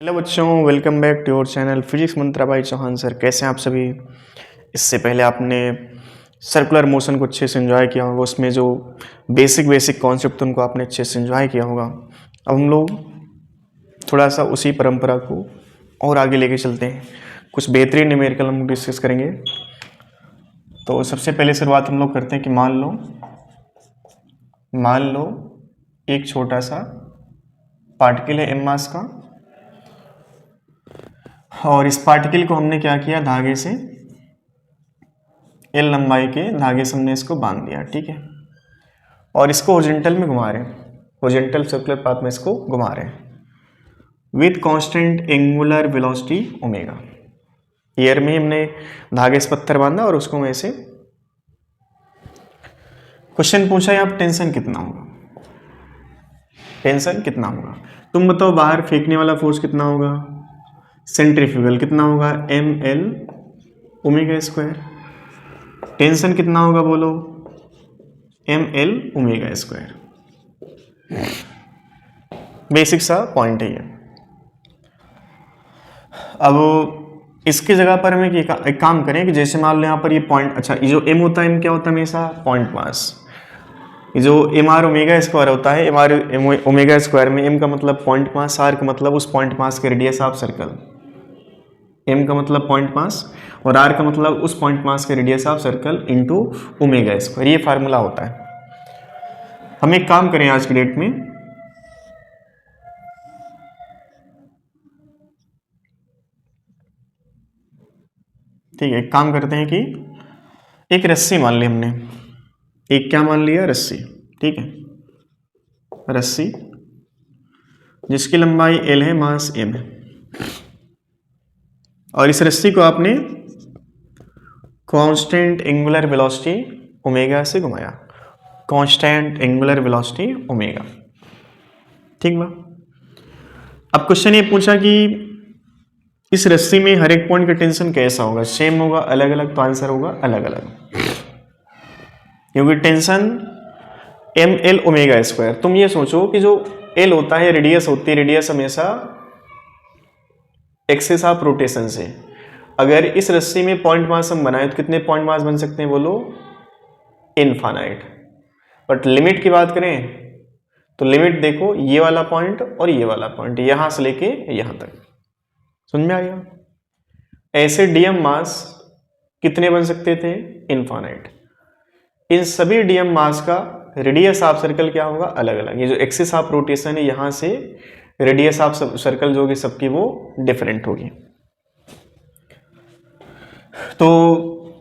Hello बच्चों, welcome back to your channel physics Mantra by Chauhan sir. कैसे हैं आप सभी। इससे पहले आपने सर्कुलर मोशन को अच्छे से एंजॉय किया होगा, उसमें जो बेसिक कॉन्सेप्ट उनको आपने अच्छे से एंजॉय किया होगा। अब हम लोग थोड़ा सा उसी परंपरा को और आगे लेके चलते हैं, कुछ बेहतरीन न्यूमेरिकल हम डिस्कस करेंगे। तो सबसे पहले शुरुआत हम लोग करते हैं कि मान लो एक छोटा सा पार्टिकल है एम मास का, और इस पार्टिकल को हमने क्या किया, धागे से एल लंबाई के धागे से हमने इसको बांध दिया, ठीक है। और इसको हॉरिजॉन्टल में घुमा रहे हैं, हॉरिजॉन्टल सर्कुलर पाथ में इसको घुमा रहे हैं with constant angular velocity omega. Air में हमने धागे से पत्थर बांधा और उसको में से क्वेश्चन पूछा है, आप टेंशन कितना होगा, टेंशन कितना होगा। तुम बताओ, बाहर फेंकने वाला फोर्स कितना होगा, सेंट्रीफ्यूगल कितना होगा, M L omega square. Tension कितना होगा बोलो, M L omega square. Basic सा पॉइंट है ये। अब इसकी जगह पर हमें एक काम करें कि जैसे मान लो यहाँ पर ये पॉइंट, अच्छा ये जो एम होता है, एम क्या होता है हमेशा, पॉइंट मास। ये जो एम आर ओमेगा स्क्वायर होता है, एम आर ओमेगा स्क्वायर में एम का मतलब पॉइंट मास, आर का मतलब उस पॉइंट मास के रेडियस ऑफ सर्कल। एम का मतलब पॉइंट मास और आर का मतलब उस पॉइंट मास के radius of circle into omega square, ये फार्मूला होता है। हम एक काम करें आज की डेट में, ठीक है, एक काम करते हैं कि एक रस्सी मान ली हमने, एक क्या मान लिया, रस्सी, ठीक है, रस्सी जिसकी लंबाई एल है, मास एम है, और इस रस्सी को आपने कांस्टेंट एंगुलर वेलोसिटी ओमेगा से घुमाया, कांस्टेंट एंगुलर वेलोसिटी ओमेगा, ठीक बा। अब क्वेश्चन ये पूछा कि इस रस्सी में हर एक पॉइंट का टेंशन कैसा होगा, सेम होगा, अलग अलग, तो आंसर होगा अलग अलग, क्योंकि tension M L omega square. तुम ये सोचो कि जो एल होता है, रेडियस होती है, रेडियस हमेशा एक्सिस ऑफ रोटेशन से, अगर इस रस्सी में पॉइंट मास हम बनाए तो कितने पॉइंट मास बन सकते हैं बोलो, इनफाइनाइट। बट लिमिट की बात करें तो लिमिट देखो, ये वाला पॉइंट और ये वाला पॉइंट, यहां से लेके यहां तक, समझ में आ गया। ऐसे डीएम मास कितने बन सकते थे, इनफाइनाइट। इन सभी डीएम मास का रेडियस ऑफ सर्कल क्या होगा, अलग अलग। ये जो एक्सिस ऑफ रोटेशन है, यहां से रेडियस ऑफ सर्कल जो होगी सबकी वो डिफरेंट होगी। तो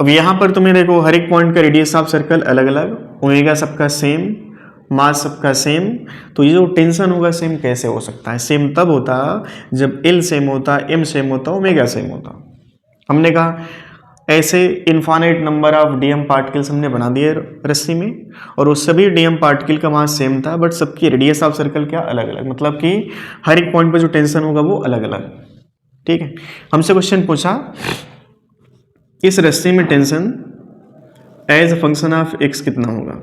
अब यहां पर तुम्हें देखो, हर एक पॉइंट का रेडियस ऑफ सर्कल अलग अलग, ओमेगा सबका सेम, मास सबका सेम, तो ये जो टेंशन होगा सेम कैसे हो सकता है, सेम तब होता जब एल सेम होता, एम सेम होता, ओमेगा सेम होता। हमने कहा ऐसे infinite number of DM particles हमने बना दिए रस्सी में, और वो सभी डीएम पार्टिकल का मास सेम था, बट सबकी रेडियस ऑफ सर्कल क्या अलग अलग, मतलब कि हर एक पॉइंट पर जो टेंशन होगा वो अलग अलग, ठीक है। हमसे क्वेश्चन पूछा, इस रस्सी में tension as a function of X कितना होगा।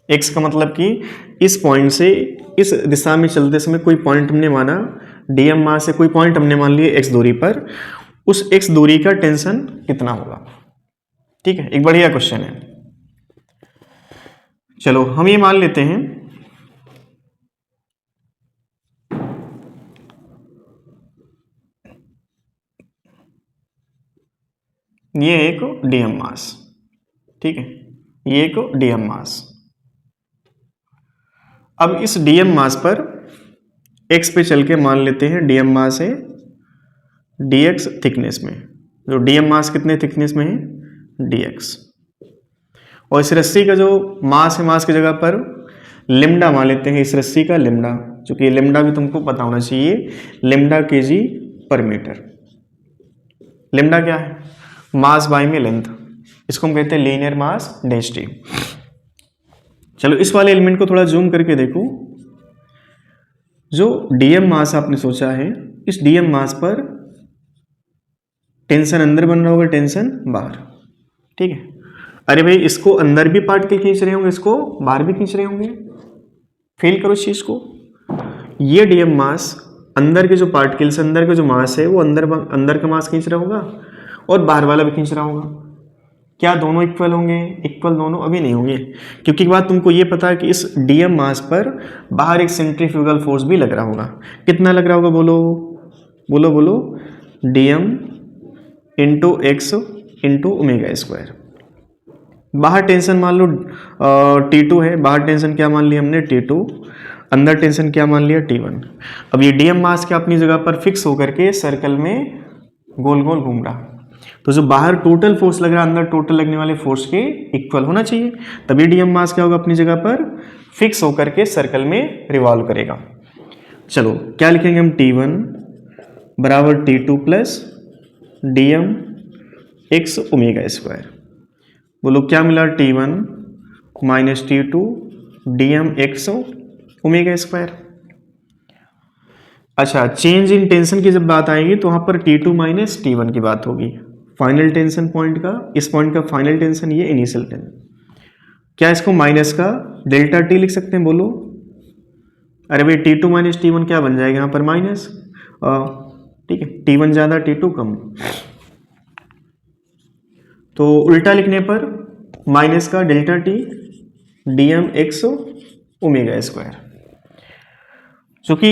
एक्स का मतलब कि इस पॉइंट से इस दिशा में चलते समय कोई पॉइंट हमने माना, डीएम मास से कोई पॉइंट हमने मान लिए एक्स दूरी पर, उस एक्स दूरी का टेंशन कितना होगा, ठीक है। एक बढ़िया क्वेश्चन है। चलो हम ये मान लेते हैं ये एक डीएम मास, ठीक है, ये एक डीएम मास। अब इस डीएम मास पर एक्स पे चल के मान लेते हैं डीएम मास है डीएक्स थिकनेस में, जो डीएम मास कितने थिकनेस में है, डीएक्स। और इस रस्सी का जो मास है, मास की जगह पर लिम्डा मान लेते हैं, इस रस्सी का लिम्डा, चूंकि लिम्डा भी तुमको पता होना चाहिए, लिम्डा केजी पर मीटर। लिम्डा क्या है, मास बाय में लेंथ, इसको हम कहते हैं लीनियर मास डेंसिटी। चलो इस वाले एलिमेंट को थोड़ा जूम करके देखो, जो डीएम मास आपने सोचा है, इस डीएम मास पर टेंशन अंदर बन रहा होगा, टेंशन बाहर, ठीक है। अरे भाई, इसको अंदर भी पार्टिकल खींच रहे होंगे, इसको बाहर भी खींच रहे होंगे, फील करो इस चीज को। ये डीएम मास अंदर के जो पार्टिकल्स, अंदर का जो मास है वो अंदर का मास खींच रहा होगा और बाहर वाला भी खींच रहा होगा। क्या दोनों इक्वल होंगे? इक्वल दोनों अभी नहीं होंगे, क्योंकि एक बात तुमको ये पता है कि इस डीएम मास पर बाहर एक सेंट्रीफ्यूगल फोर्स भी लग रहा होगा। कितना लग रहा होगा? बोलो बोलो बोलो। DM into x into omega square. बाहर टेंशन मान लो T2 है, बाहर टेंशन क्या मान लिया हमने? T2, अंदर टेंशन क्या मान लिया? T1। अब ये डीएम मास क्या अपनी जगह पर फिक्स होकर के सर्कल में गोल गोल घूम रहा, तो जो बाहर टोटल फोर्स लग रहा है अंदर टोटल लगने वाले फोर्स के इक्वल होना चाहिए, तभी डीएम मास क्या होगा? अपनी जगह पर फिक्स होकर के सर्कल में रिवॉल्व करेगा। चलो क्या लिखेंगे हम? T1 बराबर T2 plus DM x omega square. बोलो क्या मिला? T1 minus T2 DM x omega square. अच्छा, चेंज इन टेंशन की जब बात आएगी तो वहां पर T2 माइनस T1 की बात होगी। फाइनल टेंशन पॉइंट का, इस पॉइंट का फाइनल टेंशन, ये इनिशियल टेंशन। क्या इसको माइनस का डेल्टा टी लिख सकते हैं? बोलो। अरे भाई T2 माइनस T1 क्या बन जाएगा यहाँ पर? माइनस। ठीक है, T1 ज़्यादा T2 कम, तो उल्टा लिखने पर माइनस का delta T DM x omega square. चूंकि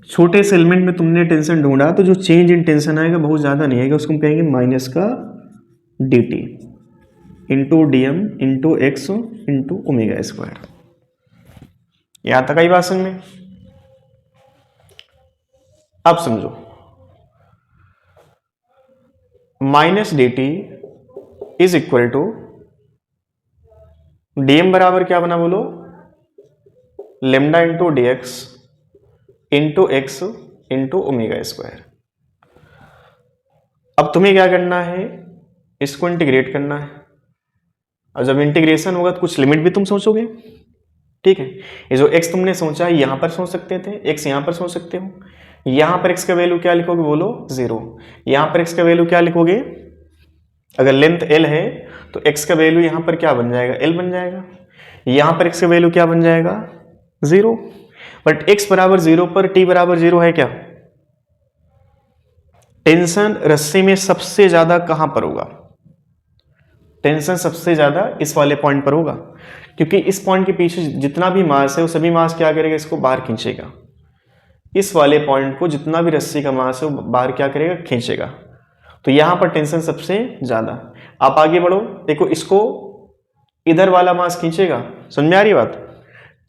छोटे से एलिमेंट में तुमने टेंशन ढूंढा तो जो चेंज इन टेंशन आएगा बहुत ज़्यादा नहीं आएगा, उसको हम कहेंगे माइनस का D T into DM into x into omega square. यहाँ तक आई बात समझ में? अब समझो, minus D T is equal to DM बराबर क्या बना? बोलो lambda into D x into x into omega square. अब तुम्हें क्या करना है? इसको इंटीग्रेट करना है, और जब इंटीग्रेशन होगा तो कुछ लिमिट भी तुम सोचोगे। ठीक है, ये जो x तुमने सोचा है यहां पर सोच सकते थे, x यहां पर सोच सकते हो। यहां पर x का वैल्यू क्या लिखोगे? बोलो 0। यहां पर x का वैल्यू क्या लिखोगे? अगर लेंथ l है तो x का वैल्यू यहां पर क्या बन जाएगा? l बन जाएगा। यहां पर x का वैल्यू क्या बन जाएगा? 0। बट x बराबर 0 पर t बराबर 0 है क्या? टेंशन रस्सी में सबसे ज्यादा कहां पर होगा? टेंशन सबसे ज्यादा इस वाले पॉइंट पर होगा, क्योंकि इस पॉइंट के पीछे जितना भी मास है वो सभी मास क्या करेगा? इसको बाहर खींचेगा। इस वाले पॉइंट को जितना भी रस्सी का मास है वो बाहर क्या करेगा? खींचेगा। तो यहां पर टेंशन सबसे ज्यादा। आप आगे बढ़ो, देखो इसको इधर वाला मास खींचेगा, समझ में आ रही बात?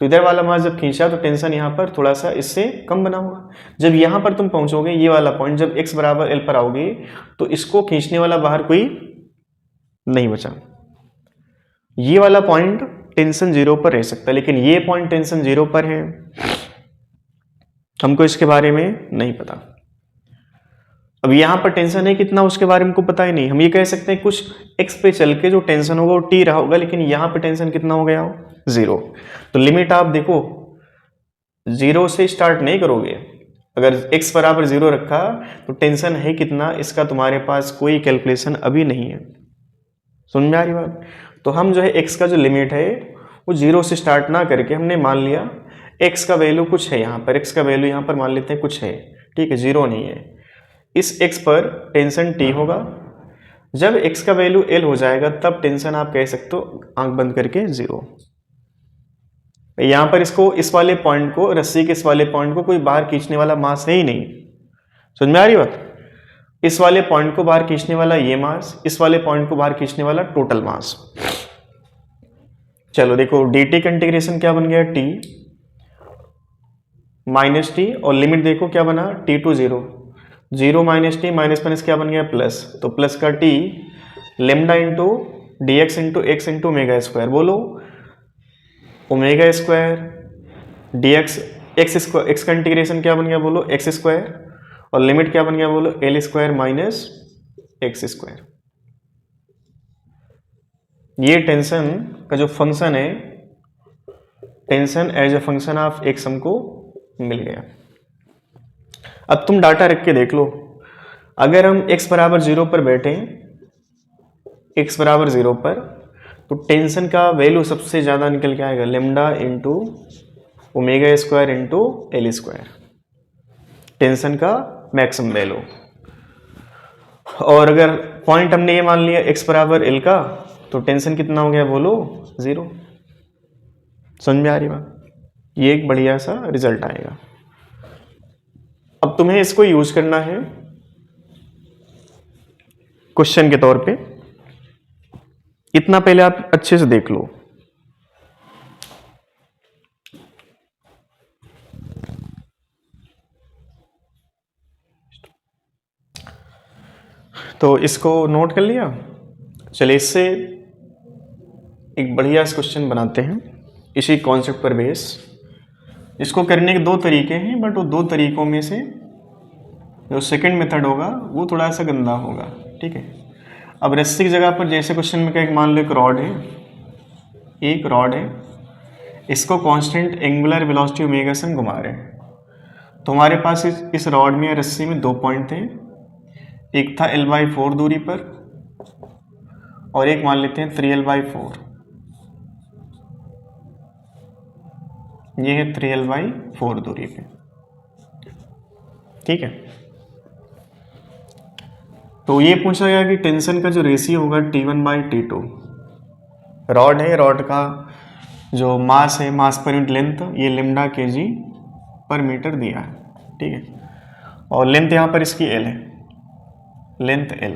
तो इधर वाला मास जब खींचा तो टेंशन यहां पर थोड़ा सा इससे कम बना होगा। जब यहां पर तुम पहुंचोगे ये वाला पॉइंट, जब x बराबर l पर आओगे तो इसको खींचने वाला बाहर कोई नहीं बचा। ये वाला पॉइंट टेंशन 0 पर रह सकता है, लेकिन ये पॉइंट टेंशन 0 पर है, हमको इसके बारे में नहीं पता। अब यहां पर टेंशन है कितना उसके बारे में को पता ही नहीं। हम ये कह सकते हैं कुछ x पे चल के जो टेंशन होगा वो t रहा होगा, लेकिन यहां पे टेंशन कितना हो गया? 0। तो लिमिट आप देखो 0 से स्टार्ट नहीं करोगे। अगर x बराबर 0 रखा तो टेंशन है कितना इसका तुम्हारे पास कोई कैलकुलेशन अभी नहीं है। समझ में आ रही बात? तो हम जो है x का जो लिमिट है वो 0 से स्टार्ट ना करके हमने मान लिया x का वैल्यू कुछ है यहाँ पर, x का वैल्यू यहाँ पर मान लेते हैं कुछ है, ठीक है, 0 नहीं है। इस x पर टेंशन t होगा। जब x का वैल्यू l हो जाएगा तब टेंशन आप कह सकते हो आंख बंद करके 0। यहाँ पर इसको, इस वाले पॉइंट को, रस्सी के इस वाले पॉइंट को कोई बाहर खींचने वाला मास है ही नहीं। समझ में आ रही बात? इस वाले पॉइंट को बाहर खींचने वाला ये मास, इस वाले पॉइंट को बाहर खींचने वाला टोटल मास। चलो देखो dt का इंटीग्रेशन क्या बन गया? t माइनस टी, और लिमिट देखो क्या बना? t to 0, 0 minus t, minus minus क्या बन गया? प्लस। तो प्लस का t lambda into D x into x into omega square. बोलो omega square d x, x square, x का इंटीग्रेशन क्या बन गया? बोलो एक्स स्क्वायर, और लिमिट क्या बन गया? बोलो L square minus X square. ये टेंशन का जो फंक्शन है, tension as a function of X हमको मिल गया। अब तुम डाटा रख के देख लो, अगर हम x बराबर 0 पर बैठे, x बराबर 0 पर, तो टेंशन का वैल्यू सबसे ज़्यादा निकल के आएगा lambda into omega square into L square. Tension का मैक्सिमम वैल्यू। और अगर पॉइंट हमने ये मान लिया x बराबर L का, तो टेंशन कितना हो गया बोलो, 0। समझ में आ रही बात? ये एक बढ़िया सा रिजल्ट आएगा। अब तुम्हें इसको यूज करना है क्वेश्चन के तौर पे। इतना पहले आप अच्छे से देख लो। तो इसको नोट कर लिया। चलिए इससे एक बढ़िया सा क्वेश्चन बनाते हैं इसी कॉन्सेप्ट पर बेस। इसको करने के दो तरीके हैं, बट वो दो तरीकों में से जो सेकंड मेथड होगा वो थोड़ा सा गंदा होगा, ठीक है। अब रस्सी की जगह पर जैसे क्वेश्चन में क्या, मान लो एक रॉड है, इसको कांस्टेंट एंगुलर वेलोसिटी ओमेगा से हम घुमा रहे हैं। तो हमारे पास इस रॉड में या रस्सी में दो पॉइंट थे, एक था L/4 दूरी पर और एक मान लेते हैं 3L/4। ये है 3L/4 दूरी पे, ठीक है। तो ये पूछा गया कि टेंशन का जो रेशियो होगा T1/T2। रॉड है, रॉड का जो मास है, मास पर यूनिट लेंथ, ये λ kg पर मीटर दिया है, ठीक है। और लेंथ यहाँ पर इसकी L है, लेंथ L।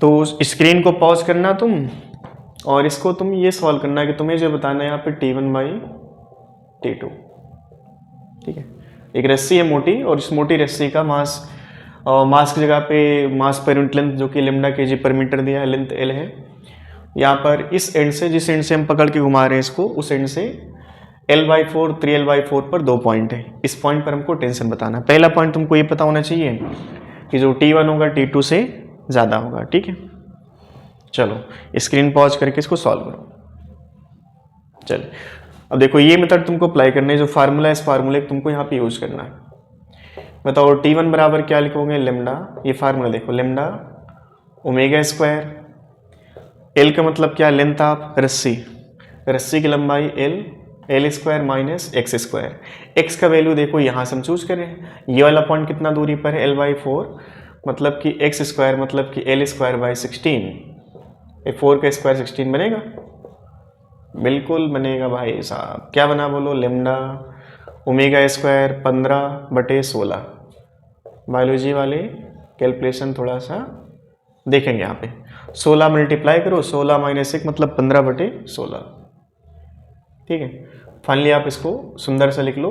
तो स्क्रीन को पॉज करना तुम, और इसको तुम ये सॉल्व करना कि तुम्हें जो बताना है यहाँ पे T1/T2, ठीक है। एक रस्सी है मोटी, और इस मोटी रस्सी का मास की जगह पे मास पर यूनिट लेंथ जो कि λ kg पर मीटर दिया है, लेंथ L है। यहाँ पर इस एंड से, जिस एंड से हम पकड़ के घुमा रहे हैं इसको, उस एंड से L/4 3L/4 पर दो पॉइंट है। इस पॉइंट पर हमको टेंशन बताना है। पहला पॉइंट तुमको ये पता होना चाहिए कि जो T1 होगा T2 से ज़्यादा होगा, ठीक है। चलो स्क्रीन पॉज करके इसको सॉल्व करो। चलिए अब देखो, ये मेथड तुमको अप्लाई करना है। जो फार्मूला है, इस फार्मूले को तुमको यहाँ पे यूज करना है। बताओ T1 बराबर क्या लिखोगे, लैम्डा, ये फार्मूला देखो, लैम्डा ओमेगा स्क्वायर, L का मतलब क्या, लेंथ ऑफ रस्सी की लंबाई L square minus X square. X का वैल्यू देखो यहाँ से हम चूज कर रहे हैं। ये वाला पॉइंट कितना दूरी पर है, L/4, मतलब कि एक्स स्क्वायर मतलब कि L स्क्वायर बाई 16। 4 का स्क्वायर 16 बनेगा, बिल्कुल बनेगा भाई साहब। क्या बना बोलो, लेमडा ओमेगा स्क्वायर 15/16। बायोलॉजी वाले कैलकुलेशन थोड़ा सा देखेंगे यहाँ पे। 16 मल्टीप्लाई करो, 16 माइनस 1 मतलब 15/16, ठीक है। फाइनली आप इसको सुंदर सा लिख लो,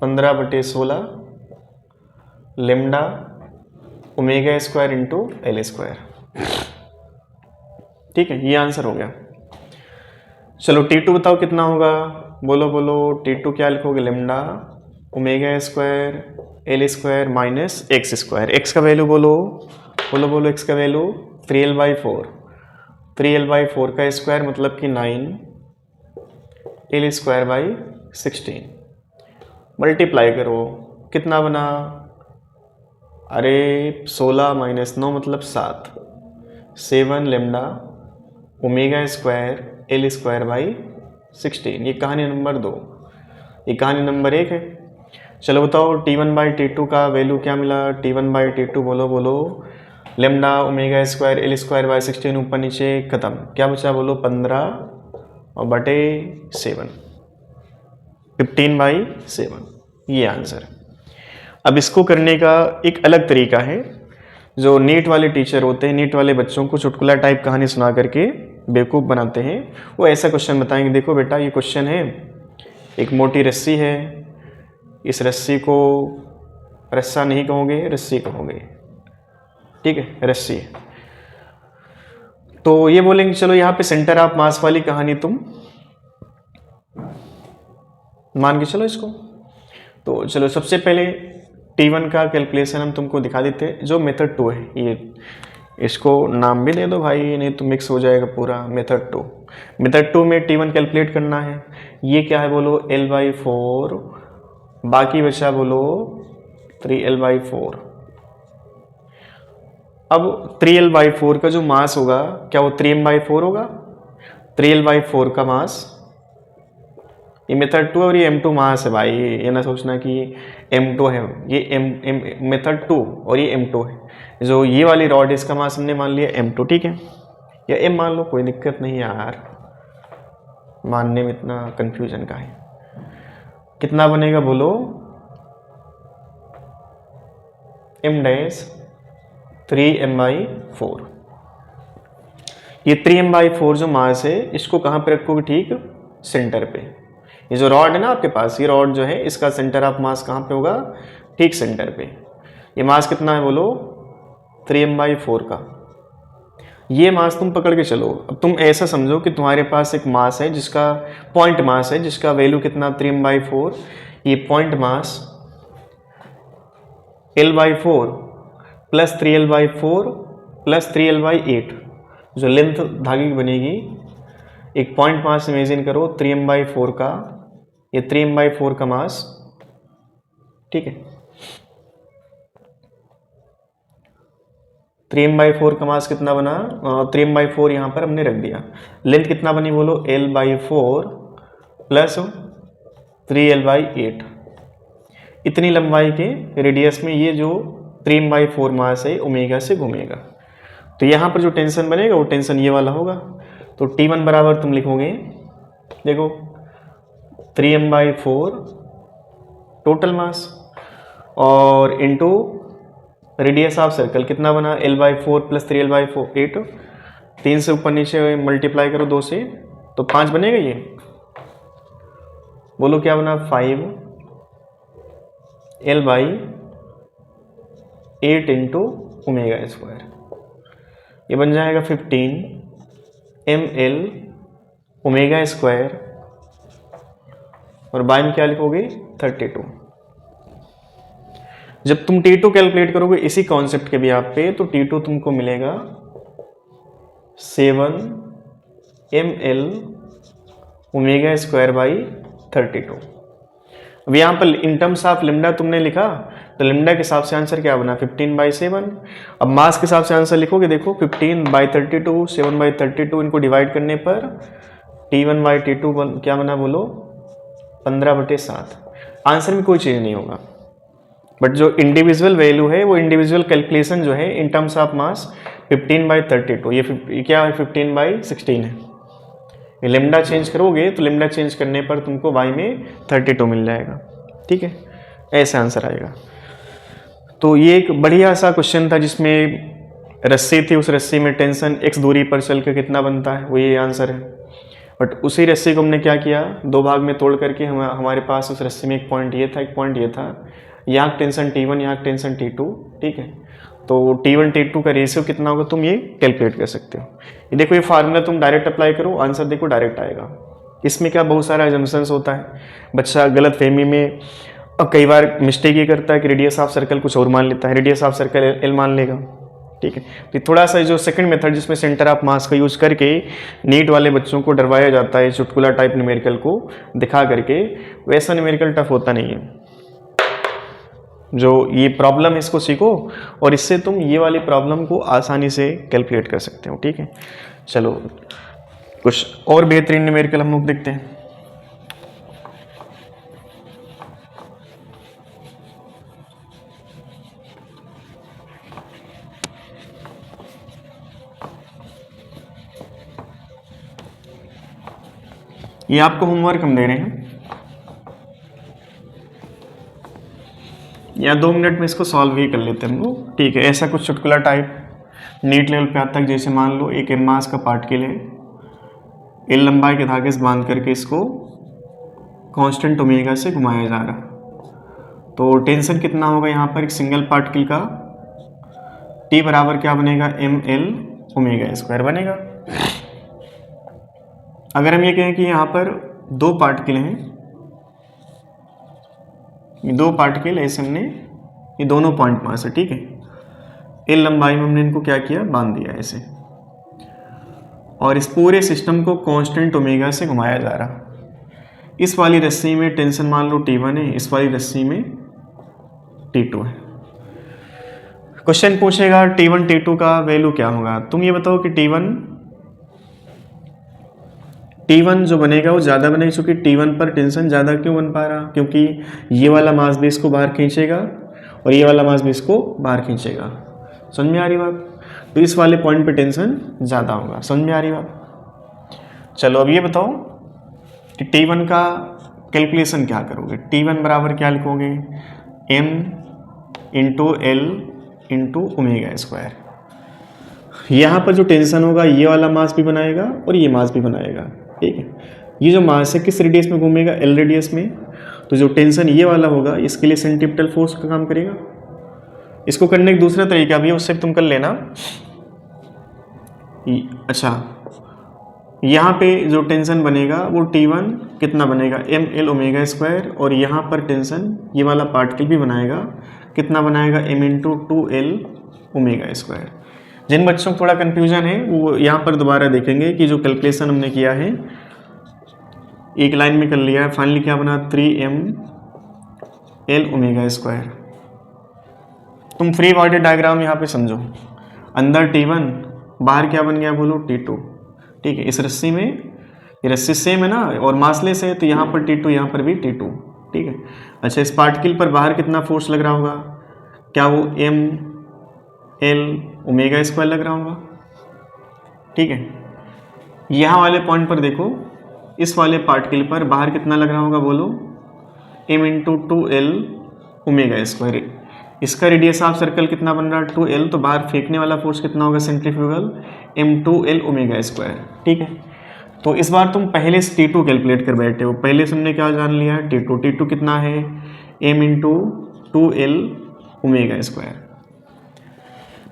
15/16 lambda omega square into L square, ठीक है। ये आंसर हो गया। चलो T2 बताओ कितना होगा, बोलो बोलो। T2 क्या लिखोगे, lambda omega square L square minus X square. X का वैल्यू बोलो बोलो बोलो, एक्स का वैल्यू 3L/4। 3L/4 का स्क्वायर मतलब कि 9 L स्क्वायर बाई 16। मल्टीप्लाई करो, कितना बना, अरे 16 माइनस 9 मतलब 7। 7 lambda omega square L square by 16। ये कहानी नंबर 2। ये कहानी नंबर 1 है। चलो बताओ T1/T2 का वैल्यू क्या मिला। T1/T2 बोलो बोलो, lambda omega square L square by 16, ऊपर नीचे खत्म, क्या बचा बोलो, 15/7, 15/7। ये आंसर। अब इसको करने का एक अलग तरीका है। जो नीट वाले टीचर होते हैं, नीट वाले बच्चों को चुटकुला टाइप कहानी सुना करके बेवकूफ़ बनाते हैं। वो ऐसा क्वेश्चन बताएंगे, देखो बेटा ये क्वेश्चन है, एक मोटी रस्सी है, इस रस्सी को रस्सा नहीं कहोगे, रस्सी कहोगे, ठीक है, रस्सी। तो ये बोलेंगे चलो यहाँ पे सेंटर ऑफ मास वाली कहानी तुम मान के चलो इसको। तो चलो सबसे पहले T1 का कैलकुलेशन हम तुमको दिखा देते हैं, जो मेथड 2 है। ये इसको नाम भी दे दो भाई, नहीं तो मिक्स हो जाएगा पूरा। मेथड 2, मेथड 2 में T1 कैलकुलेट करना है। ये क्या है बोलो, L/4, बाकी बचा बोलो 3L/4। अब 3L/4 का जो मास होगा, क्या वो 3M/4 होगा। 3L/4 का मास ये मेथड 2 और ये M2 मास है भाई, ये ना सोचना कि M2 है, ये मेथड 2 और ये M2 है। जो ये वाली रॉड इसका मास हमने मान लिया M2, ठीक है, या M मान लो, कोई दिक्कत नहीं है यार, मानने में इतना कंफ्यूजन का है। कितना बनेगा बोलो, M डैश 3m/4। ये 3m/4 जो मास है इसको कहाँ पे रखोगे, ठीक सेंटर पे। ये जो रॉड है ना आपके पास, ये रॉड जो है इसका सेंटर ऑफ मास कहाँ पे होगा, ठीक सेंटर पे। ये मास कितना है बोलो, 3m/4 का। ये मास तुम पकड़ के चलो। अब तुम ऐसा समझो कि तुम्हारे पास एक मास है जिसका पॉइंट मास है, जिसका वैल्यू कितना 3m/4। ये point mass L/4 plus 3L/4 plus 3L/8 जो लेंथ धागे की बनेगी। एक पॉइंट मास इमेजिन करो 3m/4 का, ये 3m/4 का मास, ठीक है, 3m/4 का मास कितना बना, 3m/4 यहाँ पर हमने रख दिया। लेंथ कितना बनी बोलो, L/4 प्लस 3L/8। इतनी लंबाई के रेडियस में ये जो 3m/4 मास है ओमेगा से घूमेगा। तो यहाँ पर जो टेंशन बनेगा वो टेंशन ये वाला होगा। तो T1 बराबर तुम लिखोगे, देखो 3m/4 टोटल मास और इनटू रेडियस ऑफ सर्कल कितना बना, L/4 प्लस 3L/8। 3 से ऊपर नीचे मल्टीप्लाई करो 2 से तो 5 बनेगा। ये बोलो क्या बना, 5L/8 इंटू ओमेगा स्क्वायर। ये बन जाएगा 15mL ओमेगा स्क्वायर और बाय में क्या लिखोगे 32। जब तुम T2 कैलकुलेट करोगे इसी कॉन्सेप्ट के भी आप पे, तो T2 तुमको मिलेगा 7mL ओमेगा स्क्वायर बाई 32। अब यहाँ पर इन टर्म्स ऑफ लिम्डा तुमने लिखा तो लिम्डा के हिसाब से आंसर क्या बना, 15/7। अब मास के हिसाब से आंसर लिखोगे, देखो 15/32, 7/32 इनको डिवाइड करने पर T1/T2 क्या बना बोलो, 15/7। आंसर में कोई चीज़ नहीं होगा, बट जो इंडिविजुअल वैल्यू है वो इंडिविजुअल कैलकुलेशन जो है इन टर्म्स ऑफ मास 15/32, ये क्या है 15/16 है। ये लेमडा चेंज करोगे तो लेमडा चेंज करने पर तुमको y में 32 मिल जाएगा, ठीक है, ऐसे आंसर आएगा। तो ये एक बढ़िया सा क्वेश्चन था जिसमें रस्सी थी, उस रस्सी में टेंशन x दूरी पर चल कर कितना बनता है, वो ये आंसर है। बट उसी रस्सी को हमने क्या किया, 2 भाग में तोड़ करके हमारे पास उस रस्सी में एक पॉइंट ये था, एक पॉइंट ये था, यहाँ टेंशन T1, यहाँ टेंशन T2, ठीक है। तो T1 T2 का रेशियो कितना होगा तुम ये कैलकुलेट कर सकते हो। ये देखो ये फार्मूला तुम डायरेक्ट अप्लाई करो, आंसर देखो डायरेक्ट आएगा। इसमें क्या बहुत सारा एजम्पशंस होता है, बच्चा गलत फहमी में अब कई बार मिस्टेक ये करता है कि रेडियस ऑफ सर्कल कुछ और मान लेता है, रेडियस ऑफ सर्कल L मान लेगा, ठीक है। तो थोड़ा सा जो सेकंड मेथड जिसमें सेंटर ऑफ मास का यूज करके नीट वाले बच्चों को डरवाया जाता है चुटकुला टाइप न्यूमेरिकल को दिखा करके, वैसा न्यूमेरिकल टफ होता नहीं है। जो ये प्रॉब्लम है इसको सीखो और इससे तुम ये वाली प्रॉब्लम को आसानी से कैलकुलेट कर सकते हो, ठीक है। चलो कुछ और बेहतरीन न्यूमेरिकल हम लोग देखते हैं। ये आपको होमवर्क हम दे रहे हैं, या 2 मिनट में इसको सॉल्व ही कर लेते हैं हम लोग, ठीक है। ऐसा कुछ चुटकुला टाइप नीट लेवल पे आता है, जैसे मान लो एक m मास का पार्टिकल है, L लंबाई के धागे से बांध करके इसको कांस्टेंट ओमेगा से घुमाया जा रहा, तो टेंशन कितना होगा यहाँ पर एक सिंगल पार्टिकल का, T बराबर क्या बनेगा mL ओमेगा स्क्वायर बनेगा। अगर हम ये कहें कि यहाँ पर 2 पार्टिकल हैं, ये 2 पार्टिकल ऐसे हमने, ये दोनों पॉइंट मास है, ठीक है, L लंबाई में हमने इनको क्या किया, बांध दिया ऐसे, और इस पूरे सिस्टम को कांस्टेंट ओमेगा से घुमाया जा रहा। इस वाली रस्सी में टेंशन मान लो T1 है, इस वाली रस्सी में T2 है। क्वेश्चन पूछेगा T1 T2 का वैल्यू क्या होगा। तुम ये बताओ कि T1 जो बनेगा वो ज़्यादा बनेगा, क्योंकि T1 पर टेंशन ज़्यादा क्यों बन पा रहा, क्योंकि ये वाला मास भी इसको बाहर खींचेगा और ये वाला मास भी इसको बाहर खींचेगा। समझ में आ रही बात? तो इस वाले पॉइंट पे टेंशन ज़्यादा होगा। समझ में आ रही बात? चलो अब ये बताओ कि T1 का कैलकुलेशन क्या करोगे। T1 बराबर क्या लिखोगे, m into L into omega square. यहाँ पर जो टेंशन होगा ये वाला मास भी बनाएगा और ये मास भी बनाएगा, ठीक है। ये जो मास है किस रेडियस में घूमेगा, एल रेडियस में, तो जो टेंशन ये वाला होगा इसके लिए सेंट्रीपिटल फोर्स का काम करेगा। इसको करने का दूसरा तरीका भी है, उससे तुम कर लेना। अच्छा, यहाँ पे जो टेंशन बनेगा वो T1 कितना बनेगा, एम एल ओमेगा स्क्वायर, और यहाँ पर टेंशन ये वाला पार्टिकल भी बनाएगा, कितना बनाएगा, m into 2l omega square. जिन बच्चों को थोड़ा कन्फ्यूजन है वो यहाँ पर दोबारा देखेंगे कि जो कैलकुलेशन हमने किया है एक लाइन में कर लिया है। फाइनली क्या बना, 3ml ओमेगा स्क्वायर। तुम फ्री बॉडी डायग्राम यहाँ पे समझो, अंदर T1, बाहर क्या बन गया बोलो, T2, ठीक है। इस रस्सी में, ये रस्सी सेम है ना और मासलेस है, तो यहाँ पर T2 यहाँ पर भी T2, ठीक है। अच्छा, इस पार्टिकल पर बाहर कितना फोर्स लग रहा होगा, क्या वो m l ओमेगा स्क्वायर लग रहा होगा, ठीक है। यहाँ वाले पॉइंट पर देखो, इस वाले पार्टिकल पर बाहर कितना लग रहा होगा बोलो, m into 2l omega square. इसका रेडियस ऑफ सर्कल कितना बन रहा है, 2l, तो बाहर फेंकने वाला फोर्स कितना होगा सेंट्रीफ्यूगल, m2l ओमेगा स्क्वायर, ठीक है। तो इस बार तुम पहले से T2 कैलकुलेट कर बैठे हो। पहले से हमने क्या जान लिया है, T2 कितना है, m into 2l omega square.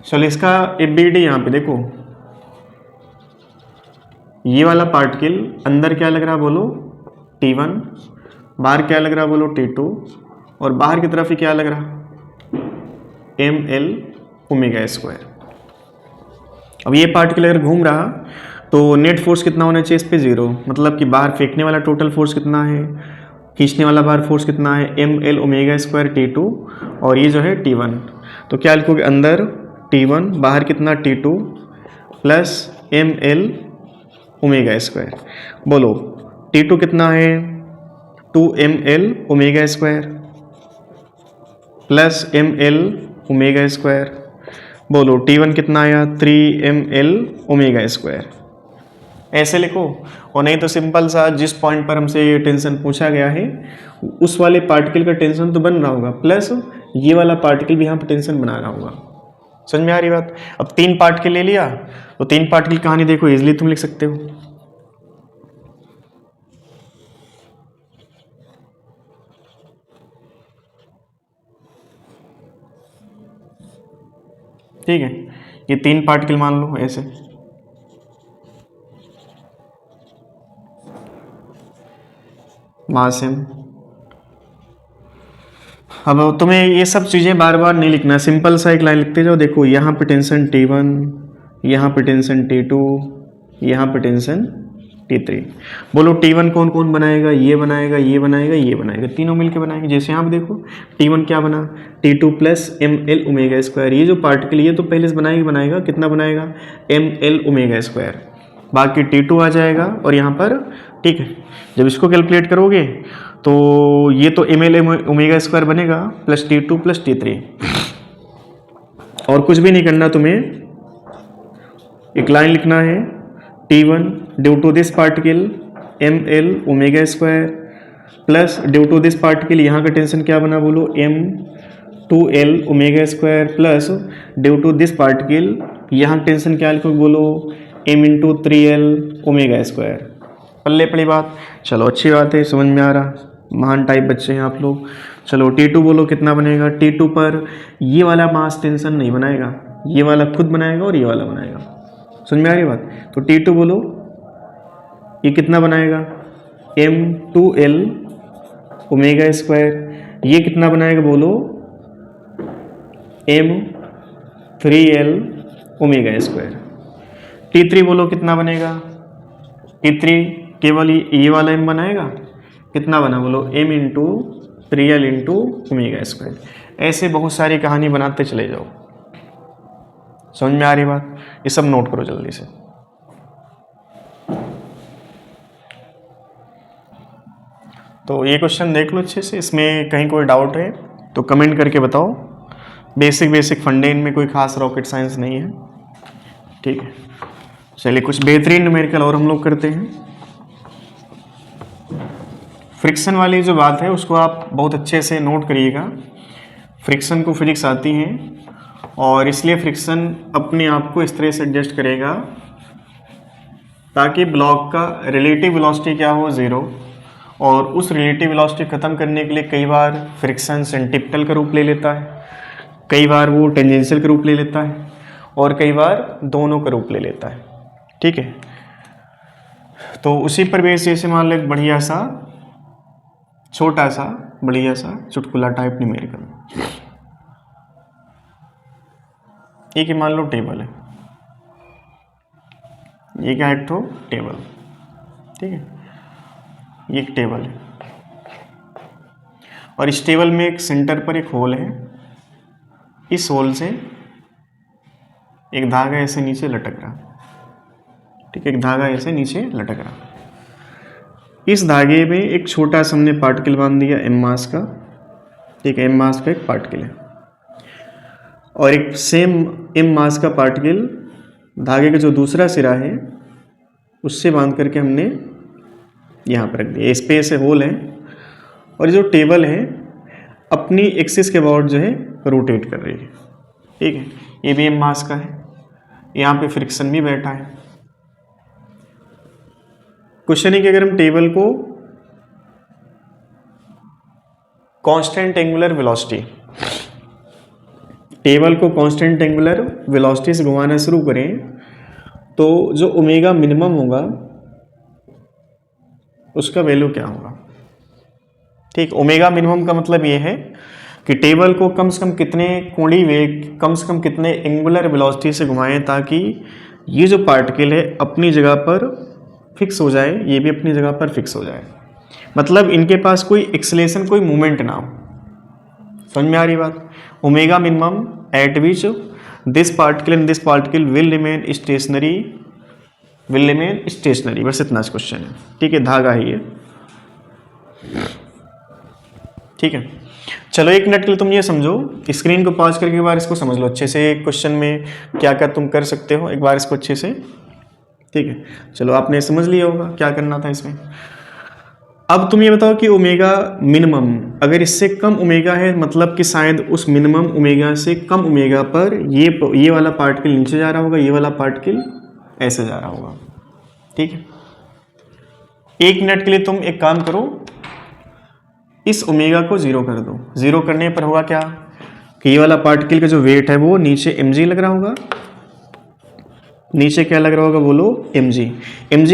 चलो इसका एबीडी यहाँ पे देखो, ये वाला पार्टिकल अंदर क्या लग रहा बोलो, T1, बाहर क्या लग रहा बोलो, T2, और बाहर की तरफ ही क्या लग रहा, ml ओमेगा स्क्वायर। अब ये पार्टिकल अगर घूम रहा तो नेट फोर्स कितना होना चाहिए इस पे, 0, मतलब कि बाहर फेंकने वाला टोटल फोर्स कितना है, खींचने वाला बाहर फोर्स कितना है, ml ओमेगा स्क्वायर T2, और ये जो है T1। तो क्या लिखोगे, अंदर T1, बाहर कितना T2 plus ml omega square. बोलो T2 कितना है, 2ml omega square plus ml omega square. बोलो T1 कितना आया, 3ml ओमेगा स्क्वायर। ऐसे लिखो, और नहीं तो सिंपल सा जिस पॉइंट पर हमसे ये टेंशन पूछा गया है उस वाले पार्टिकल का टेंशन तो बन रहा होगा, प्लस ये वाला पार्टिकल भी यहाँ पर टेंशन बना रहा होगा। समझ में आ रही बात? अब 3 पार्टिकल ले लिया, तो 3 पार्टिकल की कहानी देखो, इजिली तुम लिख सकते हो। ठीक है, ये 3 पार्टिकल मान लो ऐसे, मास m। अब तुम्हें ये सब चीज़ें बार बार नहीं लिखना, सिंपल सा एक लाइन लिखते जाओ। देखो यहाँ पे टेंशन T1, यहाँ पे टेंशन T2, यहाँ पे टेंशन T3। बोलो T1 कौन कौन बनाएगा, ये बनाएगा, ये बनाएगा, ये बनाएगा, तीनों मिलके बनाएंगे। जैसे यहाँ पे देखो T1 क्या बना, T2 plus ml omega square. ये जो पार्टिकल ये तो पहले से बनाएगा, कितना बनाएगा, ml ओमेगा स्क्वायर। बाकी T2 आ जाएगा और यहाँ पर, ठीक है। जब इसको कैलकुलेट करोगे तो ये तो ml ओमेगा स्क्वायर बनेगा प्लस T2 प्लस T3। और कुछ भी नहीं करना तुम्हें, एक लाइन लिखना है, T1 due to this particle ml omega square plus due to this particle, यहाँ का टेंशन क्या बना बोलो, m2l omega square plus due to this particle, यहाँ टेंशन क्या लिखोगे बोलो, m into 3l omega square. पल्ले पड़ी बात? चलो अच्छी बात है, समझ में आ रहा, महान टाइप बच्चे हैं आप लोग। चलो T2 बोलो कितना बनेगा, T2 पर ये वाला मास टेंशन नहीं बनाएगा, ये वाला खुद बनाएगा और ये वाला बनाएगा। समझ में आ रही बात? तो T2 बोलो ये कितना बनाएगा, m2l ओमेगा स्क्वायर। ये कितना बनाएगा बोलो, m3l ओमेगा स्क्वायर। T3 बोलो कितना बनेगा, T3 केवल ये वाला m बनाएगा, कितना बना बोलो, m into 3l into omega square. ऐसे बहुत सारी कहानी बनाते चले जाओ। समझ में आ रही बात? ये सब नोट करो जल्दी से। तो ये क्वेश्चन देख लो अच्छे से, इसमें कहीं कोई डाउट है तो कमेंट करके बताओ। बेसिक फंडे इनमें कोई खास रॉकेट साइंस नहीं है, ठीक है। चलिए कुछ बेहतरीन न्यूमेरिकल और हम लोग करते हैं। फ्रिक्शन वाली जो बात है उसको आप बहुत अच्छे से नोट करिएगा। फ्रिक्शन को फिजिक्स आती है और इसलिए फ्रिक्शन अपने आप को इस तरह से एडजस्ट करेगा ताकि ब्लॉक का रिलेटिव वेलोसिटी क्या हो, 0। और उस रिलेटिव वेलोसिटी ख़त्म करने के लिए कई बार फ्रिक्शन सेंट्रिपिटल का रूप ले लेता है, कई बार वो टेंजेंशियल का रूप ले लेता है और कई बार दोनों का रूप ले लेता है, ठीक है। तो उसी पर बेस जैसे मान लो एक बढ़िया सा छोटा सा बढ़िया सा चुटकुला टाइप न्यूमेरिकल, एक मान लो टेबल है, ये क्या एक तो टेबल, ठीक है, ये एक टेबल है और इस टेबल में एक सेंटर पर एक होल है, इस होल से एक धागा ऐसे नीचे लटक रहा, ठीक है, एक धागा ऐसे नीचे लटक रहा। इस धागे में एक छोटा सा हमने पार्टिकल बांध दिया m मास का, ठीक है, m मास का एक पार्टिकल है और एक सेम m मास का पार्टिकल धागे का जो दूसरा सिरा है उससे बांध करके हमने यहाँ पर रख दिया। स्पेस है, होल है और जो टेबल है अपनी एक्सिस के अबाउट जो है रोटेट कर रही है, ठीक है। ये भी m मास का है, यहाँ पे फ्रिक्शन भी बैठा है। क्वेश्चन है कि अगर हम टेबल को कांस्टेंट एंगुलर वेलोसिटी से घुमाना शुरू करें तो जो ओमेगा मिनिमम होगा उसका वैल्यू क्या होगा, ठीक। ओमेगा मिनिमम का मतलब ये है कि टेबल को कम से कम कितने कोणीय वेग, कम से कम कितने एंगुलर वेलोसिटी से घुमाएं ताकि ये जो पार्टिकल है अपनी जगह पर फिक्स हो जाए, ये भी अपनी जगह पर फिक्स हो जाए, मतलब इनके पास कोई एक्सेलेरेशन, कोई मूवमेंट ना हो। समझ में आ रही बात? Omega minimum eight which this particle and this particle will remain stationery, बस इतना क्वेश्चन है, ठीक है। धागा है ये, ठीक है। चलो एक मिनट के लिए तुम ये समझो, स्क्रीन को पॉज करके एक बार इसको समझ लो अच्छे से, क्वेश्चन में क्या क्या तुम कर सकते हो एक बार इसको अच्छे से, ठीक है। चलो आपने समझ लिया होगा क्या करना था इसमें। अब तुम ये बताओ कि ओमेगा मिनिमम अगर इससे कम ओमेगा है मतलब कि शायद उस मिनिमम ओमेगा से कम ओमेगा पर ये वाला पार्टिकल नीचे जा रहा होगा, ये वाला पार्टिकल ऐसे जा रहा होगा, ठीक है। एक मिनट के लिए तुम एक काम करो, इस ओमेगा को 0 कर दो। 0 करने पर होगा क्या कि ये वाला पार्टिकल का जो वेट है वो नीचे mg लग रहा होगा, नीचे क्या लग रहा होगा बोलो, mg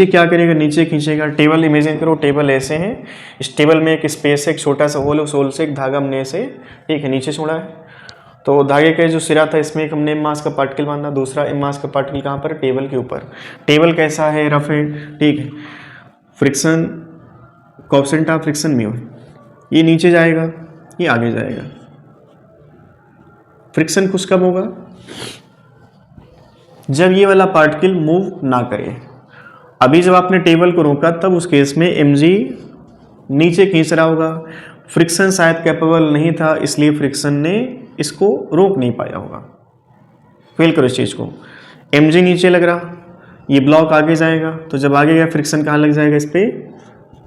क्या करेगा, नीचे खींचेगा। टेबल इमेजिन करो, टेबल ऐसे है, इस टेबल में एक स्पेस है, एक छोटा सा होल है, उस होल से एक धागा हमने ऐसे, ठीक है, नीचे छोड़ा है। तो धागे का जो सिरा था इसमें एक हमने m मास का पार्टिकल बांधा, दूसरा m मास का पार्टिकल कहाँ पर, टेबल के ऊपर। टेबल कैसा है, रफ है, ठीक है। Friction coefficient of friction mu, ये नीचे जाएगा, ये आगे जाएगा। फ्रिक्शन कुछ कब होगा, जब ये वाला पार्टिकल मूव ना करे। अभी जब आपने टेबल को रोका तब उस केस में mg नीचे खींच रहा होगा, फ्रिक्शन शायद कैपेबल नहीं था इसलिए फ्रिक्शन ने इसको रोक नहीं पाया होगा। फील करो इस चीज़ को, mg नीचे लग रहा, ये ब्लॉक आगे जाएगा, तो जब आगे गया फ्रिक्शन कहाँ लग जाएगा, इस पे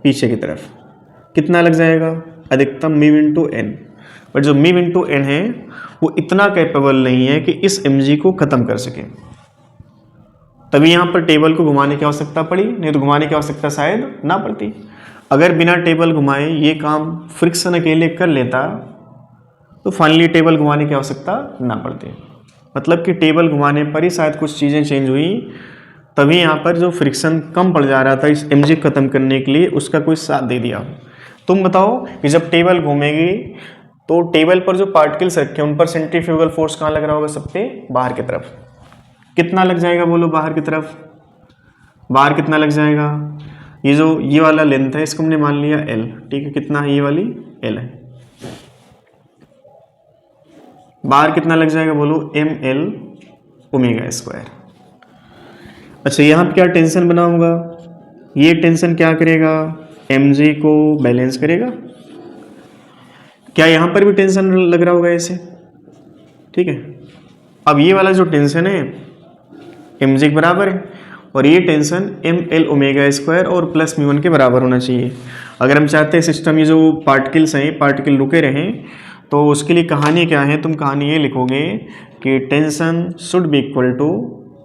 पीछे की तरफ। कितना लग जाएगा, अधिकतम म्यू इंटू एन। बट जो म्यू इंटू एन है वो इतना कैपेबल नहीं है कि इस mg को ख़त्म कर सके, तभी यहाँ पर टेबल को घुमाने की आवश्यकता पड़ी, नहीं तो घुमाने की आवश्यकता शायद ना पड़ती। अगर बिना टेबल घुमाए ये काम फ्रिक्शन अकेले कर लेता तो फाइनली टेबल घुमाने की आवश्यकता ना पड़ती। मतलब कि टेबल घुमाने पर ही शायद कुछ चीज़ें चेंज हुई, तभी यहाँ पर जो फ्रिक्शन कम पड़ जा रहा था इस mg ख़त्म करने के लिए उसका कोई साथ दे दिया। तुम बताओ कि जब टेबल घूमेगी तो टेबल पर जो पार्टिकल्स रखे उन पर सेंट्रीफ्यूगल फोर्स कहाँ लग रहा होगा, सबसे बाहर की तरफ। कितना लग जाएगा बोलो, बाहर की तरफ, बाहर कितना लग जाएगा, ये वाला लेंथ है इसको हमने मान लिया L, ठीक है। कितना है, ये वाली L है, बाहर कितना लग जाएगा बोलो, ml ओमेगा स्क्वायर। अच्छा यहाँ पे क्या टेंशन बना होगा, ये टेंशन क्या करेगा, mg को बैलेंस करेगा। क्या यहाँ पर भी टेंशन लग रहा होगा ऐसे, ठीक है। अब ये वाला जो टेंशन है mg के बराबर है और ये टेंशन ml ओमेगा स्क्वायर और प्लस म्यू1 के बराबर होना चाहिए। अगर हम चाहते हैं सिस्टम ये जो पार्टिकल्स हैं पार्टिकल रुके रहें, तो उसके लिए कहानी क्या है, तुम कहानी ये लिखोगे कि tension should be equal to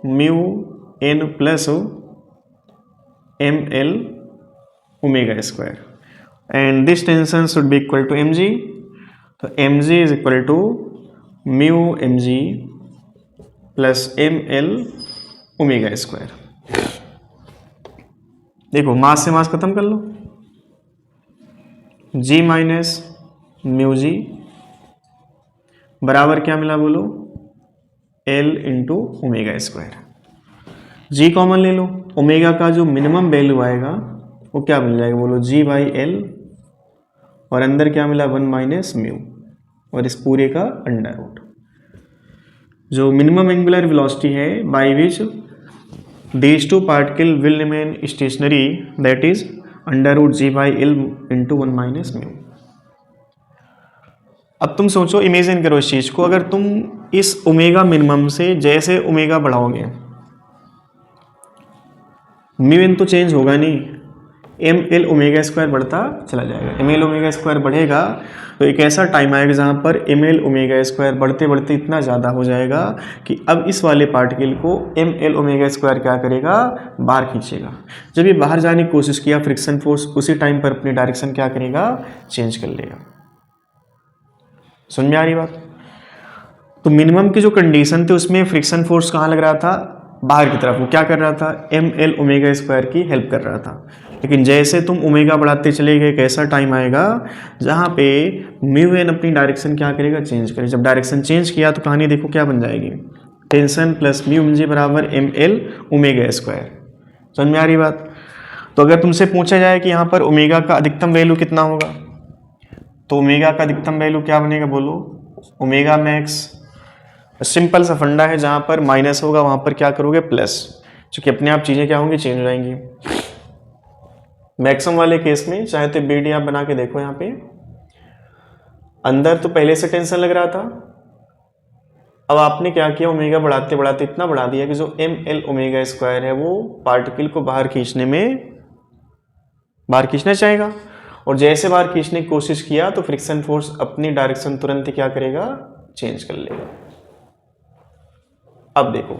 mu N plus ml omega square and this tension should be equal to mg। तो mg is equal to mu mg plus ml omega square. देखो मास से मास खत्म कर लो, g minus mu G बराबर क्या मिला बोलो, l into omega square. g common ले लो, ओमेगा का जो मिनिमम वैल्यू आएगा वो क्या मिल जाएगा बोलो, g बाई एल और अंदर क्या मिला 1 माइनस म्यू और इस पूरे का अंडर रूट। जो मिनिमम एंगुलर वेलोसिटी है by which these two particle will remain stationary, that is under root g by l into 1 minus mu। अब तुम सोचो, इमेजिन करो इस चीज को, अगर तुम इस ओमेगा मिनिमम से जैसे ओमेगा बढ़ाओगे, म्यू इन तो चेंज होगा नहीं, एम एल ओमेगा स्क्वायर बढ़ता चला जाएगा। एम एल ओमेगा स्क्वायर बढ़ेगा तो एक ऐसा टाइम आएगा जहाँ पर एम एल ओमेगा स्क्वायर बढ़ते बढ़ते इतना ज़्यादा हो जाएगा कि अब इस वाले पार्टिकल को एम एल ओमेगा स्क्वायर क्या करेगा, बाहर खींचेगा। जब ये बाहर जाने की कोशिश किया, फ्रिक्शन फोर्स उसी टाइम पर अपनी डायरेक्शन क्या करेगा, चेंज कर लेगा। समझ में आ रही बात? तो मिनिमम की जो कंडीशन थी उसमें फ्रिक्शन फोर्स कहाँ लग रहा था, बाहर की तरफ। वो क्या कर रहा था, एम एल ओमेगा स्क्वायर की हेल्प कर रहा था। लेकिन जैसे तुम ओमेगा बढ़ाते चले गए, एक ऐसा टाइम आएगा जहाँ पे म्यू एन अपनी डायरेक्शन क्या करेगा, चेंज करेगा। जब डायरेक्शन चेंज किया तो कहानी देखो क्या बन जाएगी, tension plus mu M G बराबर एम एल ओमेगा स्क्वायर। समझ में आ रही बात? तो अगर तुमसे पूछा जाए कि यहाँ पर ओमेगा का अधिकतम वैल्यू कितना होगा, तो ओमेगा का अधिकतम वैल्यू क्या बनेगा बोलो, ओमेगा मैक्स। सिंपल सा फंडा है, जहाँ पर माइनस होगा वहाँ पर क्या करोगे, प्लस, क्योंकि अपने आप चीज़ें क्या होंगी, चेंज हो जाएंगी। मैक्सिमम वाले केस में चाहे तो बीडी आप बना के देखो, यहाँ पे अंदर तो पहले से टेंशन लग रहा था, अब आपने क्या किया, ओमेगा बढ़ाते बढ़ाते इतना बढ़ा दिया कि जो एम एल ओमेगा स्क्वायर है वो पार्टिकल को बाहर खींचना चाहेगा, और जैसे बाहर खींचने की कोशिश किया तो फ्रिक्शन फोर्स अपनी डायरेक्शन तुरंत क्या करेगा, चेंज कर लेगा। अब देखो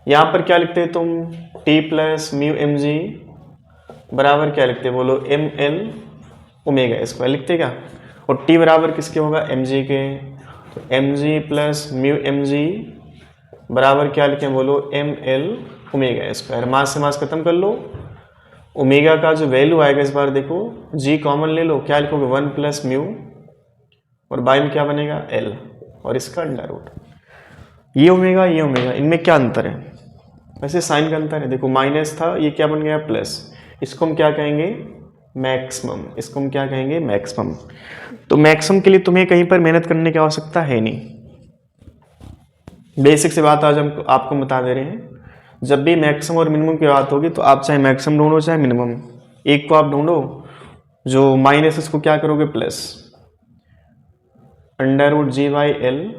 यहाँ पर क्या लिखते हैं तुम, T plus mu M G बराबर क्या लिखते हैं बोलो, एम एल ओमेगा स्क्वायर लिखते क्या, और टी बराबर किसके होगा, एम जी के। तो M G plus mu M G बराबर क्या लिखें बोलो, M L omega square. Mass से मास खत्म कर लो, ओमेगा का जो वैल्यू आएगा इस बार देखो, जी कॉमन ले लो, क्या लिखोगे 1 प्लस म्यू और बाई में क्या बनेगा, एल और इसका अंडर रूट। ये ओमेगा इनमें क्या अंतर है, वैसे साइन का अंतर है। देखो माइनस था, ये क्या बन गया, प्लस। इसको हम क्या कहेंगे, मैक्सिमम। इसको हम क्या कहेंगे, मैक्सिमम। तो मैक्सिमम के लिए तुम्हें कहीं पर मेहनत करने की आवश्यकता है नहीं, बेसिक से बात आज हम आपको बता दे रहे हैं। जब भी मैक्सिमम और मिनिमम की बात होगी तो आप चाहे मैक्सिमम ढूंढो चाहे मिनिमम, एक को आप ढूंढो, जो माइनस उसको क्या करोगे, plus, under root G by L.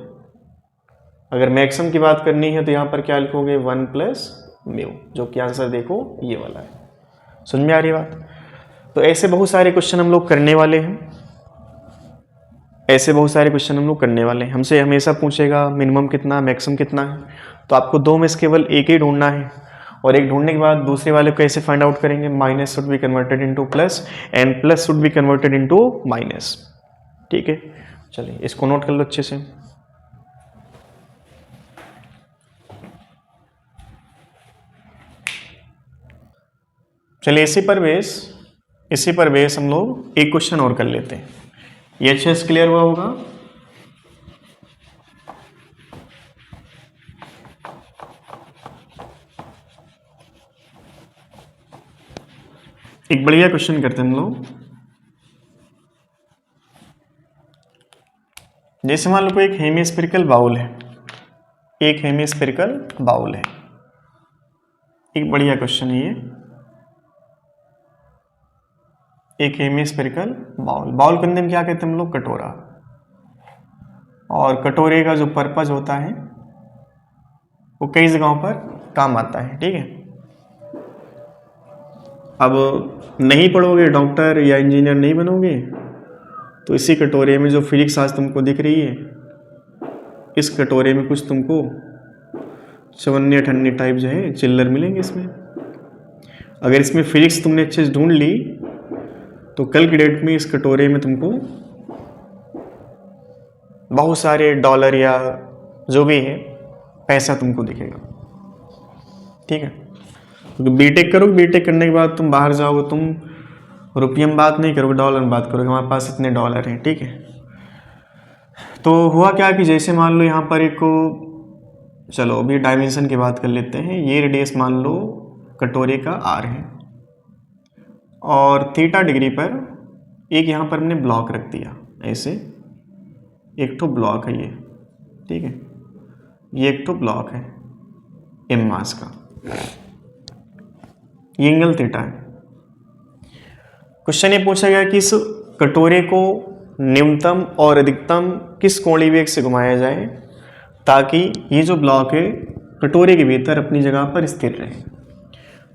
अगर मैक्सिमम की बात करनी है तो यहाँ पर क्या लिखोगे, 1 प्लस म्यू, जो कि आंसर देखो ये वाला है। समझ में आ रही बात? तो ऐसे बहुत सारे क्वेश्चन हम लोग करने वाले हैं, हमसे हमेशा पूछेगा मिनिमम कितना, मैक्सिमम कितना है। तो आपको दो में से केवल एक ही ढूंढना है, और एक ढूंढने के बाद दूसरे वाले को कैसे फाइंड आउट करेंगे, minus should be converted into plus and plus should be converted into minus. ठीक है, चलिए इसको नोट कर लो अच्छे से। चलिए इसी पर बेस हम लोग एक क्वेश्चन और कर लेते हैं। ये अच्छे से क्लियर हुआ होगा। एक बढ़िया क्वेश्चन करते हैं हम लोग। जैसे मान लो कोई एक हेमिस्फेरिकल बाउल है, एक बढ़िया क्वेश्चन है ये। एक हेमिस्फेरिकल बाउल। बाउल के अंदर क्या कहते हैं हम लोग? कटोरा। और कटोरे का जो पर्पज होता है वो कई जगहों पर काम आता है, ठीक है। अब नहीं पढ़ोगे, डॉक्टर या इंजीनियर नहीं बनोगे, तो इसी कटोरे में जो फिजिक्स आज तुमको दिख रही है, इस कटोरे में कुछ तुमको चवन्ने ठन्ने टाइप जो है चिल्लर मिलेंगे इसमें। अगर इसमें फिजिक्स तुमने अच्छे से ढूंढ ली तो कल की डेट में इस कटोरे में तुमको बहुत सारे डॉलर या जो भी है पैसा तुमको दिखेगा, ठीक है। तो बीटेक करोगे, बीटेक करने के बाद तुम बाहर जाओगे, तुम रुपये में बात नहीं करोगे, डॉलर में बात करोगे, हमारे पास इतने डॉलर हैं, ठीक है। तो हुआ क्या कि जैसे मान लो यहाँ पर एक, चलो अभी डायमेंशन की बात कर लेते हैं। ये रेडियस मान लो कटोरे का आर है और थीटा डिग्री पर एक यहाँ पर हमने ब्लॉक रख दिया, ऐसे एक तो ब्लॉक है ये, ठीक है। ये एक तो ब्लॉक है एम मास का, ये एंगल थीटा है। क्वेश्चन ये पूछा गया कि इस कटोरे को न्यूनतम और अधिकतम किस कोणीय वेग से घुमाया जाए ताकि ये जो ब्लॉक है कटोरे के भीतर अपनी जगह पर स्थिर रहे।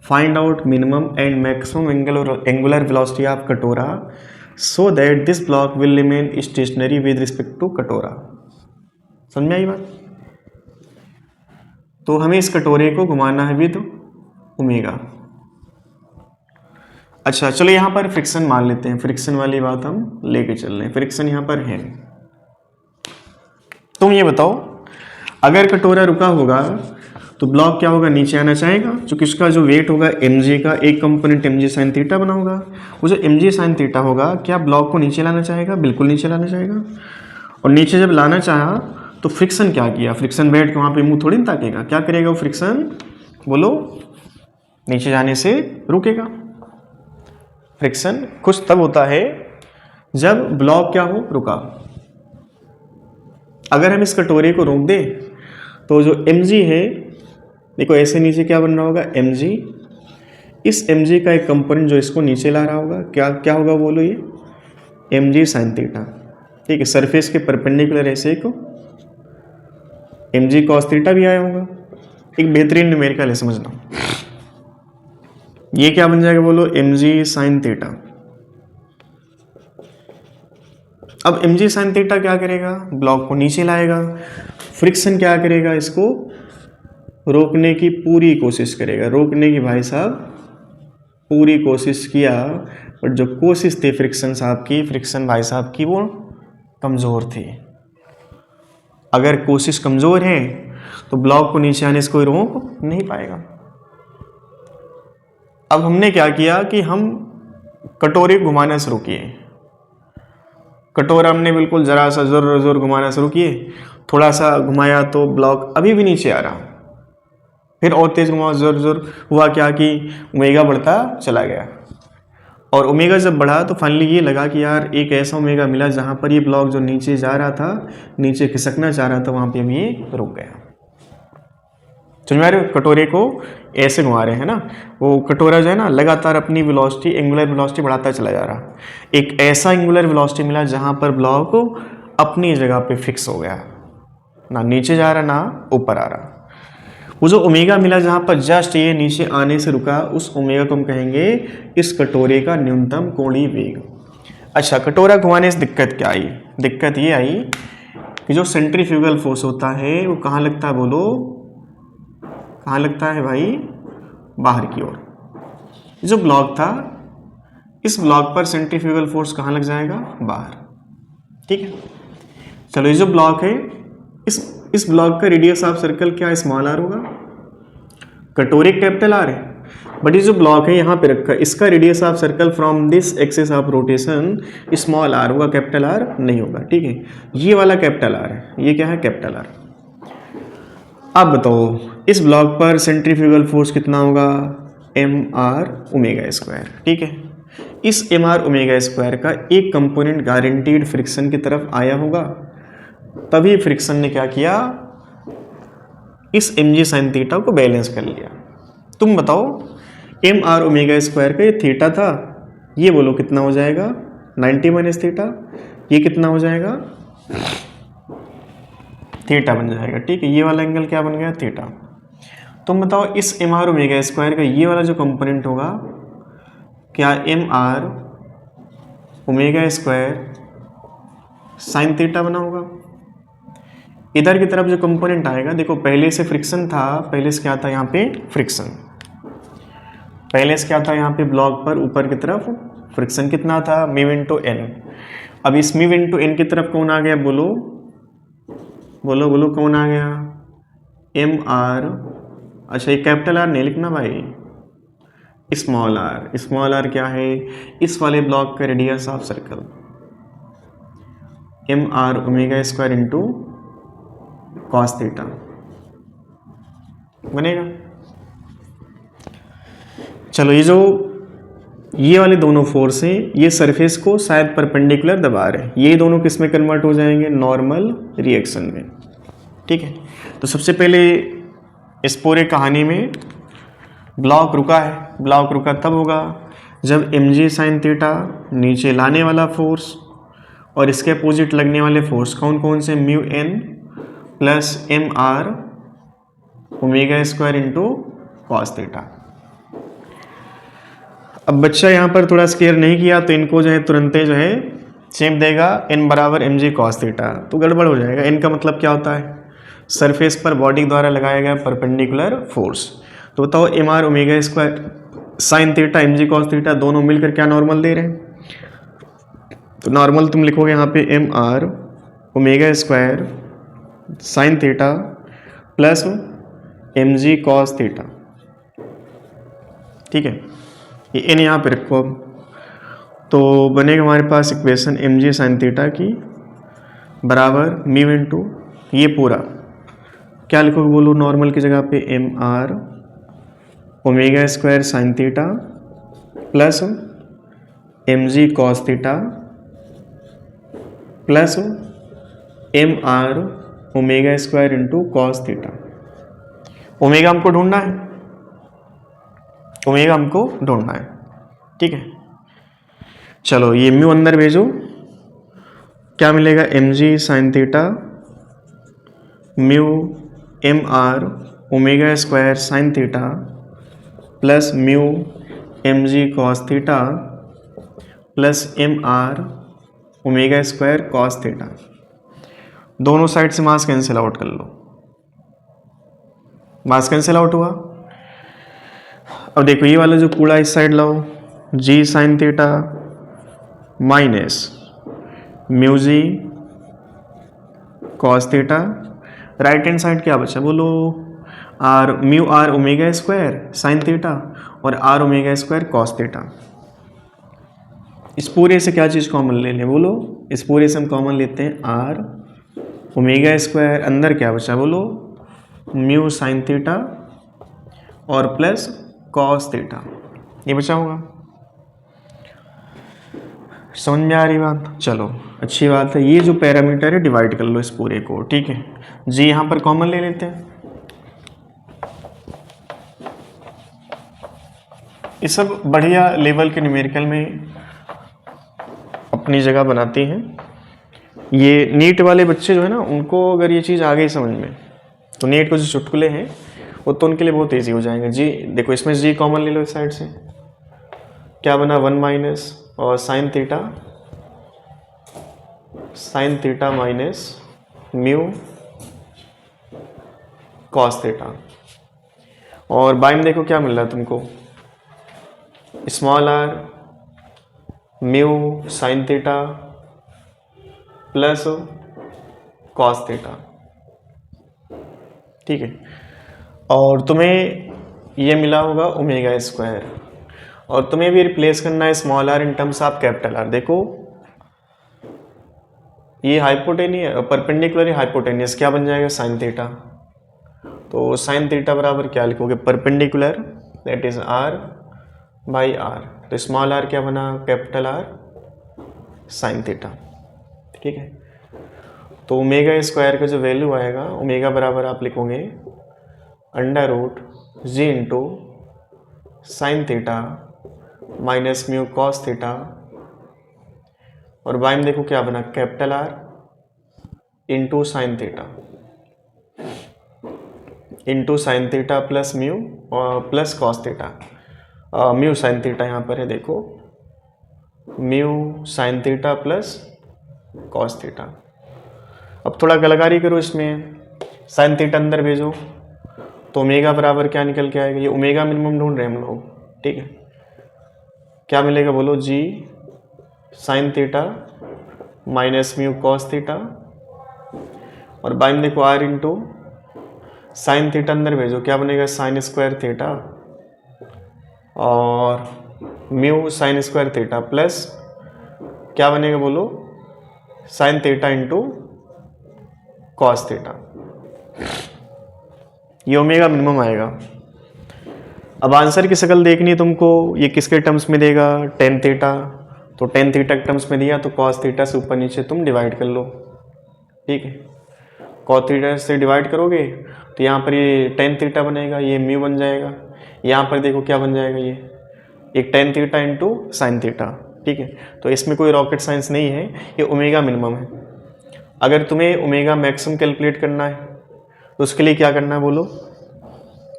Find out minimum and maximum angular velocity of कटोरा so that this block will remain stationary with respect to कटोरा। समझ में आई बात? तो हमें इस कटोरे को घुमाना है विद ओमेगा। अच्छा चलो यहाँ पर फ्रिक्शन मान लेते हैं, फ्रिक्शन वाली बात हम लेके चल रहे हैं। फ्रिक्शन यहाँ पर है। तुम ये बताओ, अगर कटोरा रुका होगा तो ब्लॉक क्या होगा? नीचे आना चाहेगा, क्योंकि उसका जो वेट होगा mg का, एक कंपोनेंट mg sin थीटा बना होगा। वो जो mg sin थीटा होगा, क्या ब्लॉक को नीचे लाना चाहेगा? बिल्कुल नीचे लाना चाहेगा। और नीचे जब लाना चाहा तो फ्रिक्शन क्या किया? फ्रिक्शन बैठ के वहाँ पे मुंह थोड़ी ना ताकेगा, क्या करेगा वो फ्रिक्शन? बोलो, नीचे जाने से रुकेगा। फ्रिक्शन कुछ तब होता है जब ब्लॉक क्या हो? रुका। अगर हम इस कटोरे को रोक दें तो जो mg है, देखो ऐसे नीचे क्या बन रहा होगा? mg। इस mg का एक कंपोनेंट जो इसको नीचे ला रहा होगा, क्या क्या होगा बोलो? ये mg sin थीटा, ठीक है। सरफेस के परपेंडिकुलर ऐसे को mg cos थीटा भी आया होगा। एक बेहतरीन न्यूमेरिकल है, समझना। ये क्या बन जाएगा बोलो? mg sin theta. अब mg sin थीटा क्या करेगा? ब्लॉक को नीचे लाएगा। फ्रिक्शन क्या करेगा? इसको रोकने की पूरी कोशिश करेगा। रोकने की भाई साहब पूरी कोशिश किया, बट जो कोशिश थी फ्रिक्शन साहब की, फ्रिक्शन भाई साहब की, वो कमज़ोर थी। अगर कोशिश कमज़ोर है तो ब्लॉक को नीचे आने से कोई रोक नहीं पाएगा। अब हमने क्या किया कि हम कटोरे घुमाना शुरू किए। कटोरा हमने बिल्कुल ज़रा सा ज़ोर ज़ोर घुमाना शुरू किए। थोड़ा सा घुमाया तो ब्लॉक अभी भी नीचे आ रहा, फिर और तेज़ घुमाओ, ज़ोर ज़ोर। हुआ क्या कि ओमेगा बढ़ता चला गया, और ओमेगा जब बढ़ा तो फाइनली ये लगा कि यार एक ऐसा ओमेगा मिला जहाँ पर ये ब्लॉक जो नीचे जा रहा था, नीचे खिसकना चाह रहा था, वहाँ पे अब ये रुक गया। समझ में आ रहे हो? कटोरे को ऐसे घुमा रहे हैं ना, वो कटोरा जो है ना लगातार अपनी वेलोसिटी, एंगुलर वेलोसिटी बढ़ाता चला जा रहा। एक ऐसा एंगुलर वेलोसिटी मिला जहाँ पर ब्लॉक अपनी जगह पे फिक्स हो गया, ना नीचे जा रहा ना ऊपर आ रहा। वो जो ओमेगा मिला जहाँ पर जस्ट ये नीचे आने से रुका, उस ओमेगा को हम कहेंगे इस कटोरे का न्यूनतम कोणीय वेग। अच्छा, कटोरा घुमाने से दिक्कत क्या आई? दिक्कत ये आई कि जो सेंट्रीफ्यूगल फोर्स होता है वो कहाँ लगता है बोलो? कहाँ लगता है भाई? बाहर की ओर। जो ब्लॉक था, इस ब्लॉक पर सेंट्रीफ्यूगल फोर्स कहाँ लग जाएगा? बाहर, ठीक है। चलो, ये जो ब्लॉक है, इस ब्लॉक का रेडियस ऑफ सर्कल क्या? स्मॉल आर होगा। कटोरे कैपिटल आर है, बट ये जो ब्लॉक है यहाँ पे रखा, इसका radius of circle from this axis of rotation small R होगा, कैपिटल आर नहीं होगा, ठीक है। ये वाला कैपिटल आर है, ये क्या है? Capital R. अब बताओ, इस ब्लॉक पर सेंट्रीफ्यूगल फोर्स कितना होगा? mr ओमेगा स्क्वायर, ठीक है। इस mr ओमेगा स्क्वायर का एक कंपोनेंट गारंटीड फ्रिक्शन की तरफ आया होगा, तभी फ्रिक्शन ने क्या किया? इस mg sin थीटा को बैलेंस कर लिया। तुम बताओ, mr ओमेगा स्क्वायर का ये थीटा था ये बोलो कितना हो जाएगा 90 माइनस थीटा, ये कितना हो जाएगा थीटा बन जाएगा। ठीक है, ये वाला एंगल क्या बन गया थीटा। तुम बताओ इस एम आर ओमेगा स्क्वायर का ये वाला जो कंपोनेंट होगा क्या M R omega square sine theta बना होगा। इधर की तरफ जो कंपोनेंट आएगा देखो पहले से फ्रिक्शन था, पहले से क्या था यहाँ पे फ्रिक्शन, पहले से क्या था यहाँ पे ब्लॉक पर ऊपर की तरफ फ्रिक्शन कितना था म्यू इंटू एन। अब इस म्यू इंटू एन की तरफ कौन आ गया बोलो बोलो बोलो कौन आ गया एम आर। अच्छा ये कैपिटल आर नहीं लिखना भाई, स्मॉल आर। स्मॉल आर क्या है इस वाले ब्लॉक का radius of circle M R omega square into cos theta बनेगा। चलो ये वाले दोनों फोर्स हैं, ये सरफेस को शायद परपेंडिकुलर दबा रहे हैं, ये दोनों किस में कन्वर्ट हो जाएंगे नॉर्मल रिएक्शन में। ठीक है, तो सबसे पहले इस पूरे कहानी में ब्लॉक रुका है। ब्लॉक रुका तब होगा जब एम जी साइन थीटा नीचे लाने वाला फोर्स और इसके अपोजिट लगने वाले फोर्स कौन कौन से mu N plus M R omega square into cos theta. अब बच्चा यहाँ पर थोड़ा स्केयर नहीं किया तो इनको जो है तुरंत जो है सेम देगा एन बराबर एम जी कॉस थीटा, तो गड़बड़ हो जाएगा। एन का मतलब क्या होता है सरफेस पर बॉडी द्वारा लगाया गया परपेंडिकुलर फोर्स। तो बताओ M R omega square sine theta M G cos theta दोनों मिलकर क्या नॉर्मल दे रहे हैं, तो नॉर्मल तुम लिखोगे यहाँ पे M R omega square sine theta plus M G cos theta. ठीक है, ये एन यहाँ पे रखो। अब तो बनेगा हमारे पास इक्वेशन एम जी साइन थीटा की बराबर म्यू इंटू ये पूरा क्या लिखोगे बोलो नॉर्मल की जगह पे M R omega square sine theta plus M G cos theta plus M R omega square into cos theta. Omega हमको ढूंढना है, ओमेगा हमको ढूंढना है। ठीक है, चलो ये म्यू अंदर भेजो, क्या मिलेगा एम जी sine theta mu M R omega square sine theta plus mu M G cos theta plus M R omega square cos theta. दोनों साइड से मास कैंसिल आउट कर लो, मास कैंसिल आउट हुआ। अब देखो ये वाला जो कूड़ा इस साइड लाओ g sine theta minus mu g cos theta, right hand side क्या बचा बोलो r mu r omega square sine theta और r omega square cos theta. इस पूरे से क्या चीज़ कॉमन ले लें बोलो, इस पूरे से हम कॉमन लेते हैं आर ओमेगा स्क्वायर, अंदर क्या बचा बोलो म्यू साइन थीटा और प्लस कॉस थीटा, ये बचा होगा। समझ में आ रही बात, चलो अच्छी बात है। ये जो पैरामीटर है डिवाइड कर लो इस पूरे को। ठीक है जी, यहाँ पर कॉमन ले लेते हैं। ये सब बढ़िया लेवल के न्यूमेरिकल में अपनी जगह बनाती हैं। ये नीट वाले बच्चे जो है ना उनको अगर ये चीज़ आ गई समझ में तो नीट को जो चुटकुले हैं वो तो उनके लिए बहुत ईजी हो जाएंगे। जी देखो इसमें जी कॉमन ले लो इस साइड से, क्या बना 1 माइनस और sine theta minus mu cos theta, और बाई में देखो क्या मिल रहा है तुमको small R mu sine theta plus cos theta. ठीक है, और तुम्हें ये मिला होगा ओमेगा स्क्वायर, और तुम्हें भी रिप्लेस करना है small R in terms of capital R. देखो ये हाइपोटेनियस परपेंडिकुलर हाइपोटेनियस क्या बन जाएगा साइन थीटा, तो साइन थीटा बराबर क्या लिखोगे perpendicular that is R by R, तो स्मॉल आर क्या बना कैपिटल आर साइन थीटा। ठीक है, तो ओमेगा स्क्वायर का जो वैल्यू आएगा ओमेगा बराबर आप लिखोगे under root g into sine theta minus mu cos theta, और बाय में देखो क्या बना, capital R into sine theta, into sine theta plus mu और plus cos theta, mu sine theta यहाँ पर है देखो, mu sine theta plus cos theta. अब थोड़ा गलगारी करो इसमें, साइन थीटा अंदर भेजो तो ओमेगा बराबर क्या निकल के आएगा, ये ओमेगा मिनिमम ढूंढ रहे हैं हम लोग, ठीक है। क्या मिलेगा बोलो, g sine theta minus mu cos theta, और बाय में देखो आर इंटू साइन थीटा अंदर भेजो, क्या बनेगा, साइन स्क्वायर थीटा और mu sine square theta plus क्या बनेगा बोलो, sign theta into cos theta, ये ओमेगा मिनिमम आएगा। अब आंसर की शक्ल देखनी है तुमको, ये किसके टर्म्स में देगा, टेन थीटा, तो टेन थीटा के टर्म्स में दिया तो कॉस थीटा से ऊपर नीचे तुम डिवाइड कर लो, ठीक है। कॉस थीटा से डिवाइड करोगे तो यहाँ पर ये टेन थीटा बनेगा, ये म्यू बन जाएगा, यहाँ पर देखो क्या बन जाएगा, ये एक tan theta into sine theta, ठीक है। तो इसमें कोई रॉकेट साइंस नहीं है, ये ओमेगा मिनिमम है। अगर तुम्हें ओमेगा मैक्सिमम कैलकुलेट करना है तो उसके लिए क्या करना है बोलो,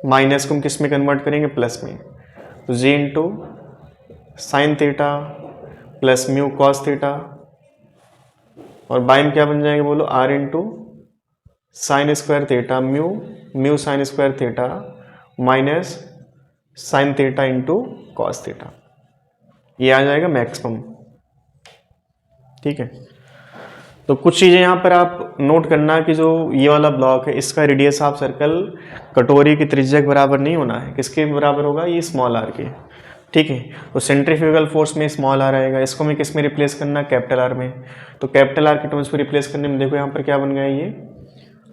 माइनस को हम किस में कन्वर्ट करेंगे, प्लस में, तो g into sine theta plus mu cos theta, और बाय में क्या बन जाएगा बोलो, r into sine square theta mu sine square theta minus sine theta into cos theta, ये आ जाएगा मैक्सिमम, ठीक है। तो कुछ चीज़ें यहाँ पर आप नोट करना कि जो ये वाला ब्लॉक है इसका रेडियस ऑफ सर्कल कटोरी की त्रिज्या के बराबर नहीं होना है, किसके बराबर होगा, ये स्मॉल आर के, ठीक है। तो सेंट्रीफ्यूगल फोर्स में स्मॉल आर आएगा, इसको हमें किस में रिप्लेस करना, कैपिटल आर में, तो कैपिटल आर के टर्म्स में रिप्लेस करने में देखो यहाँ पर क्या बन गया, ये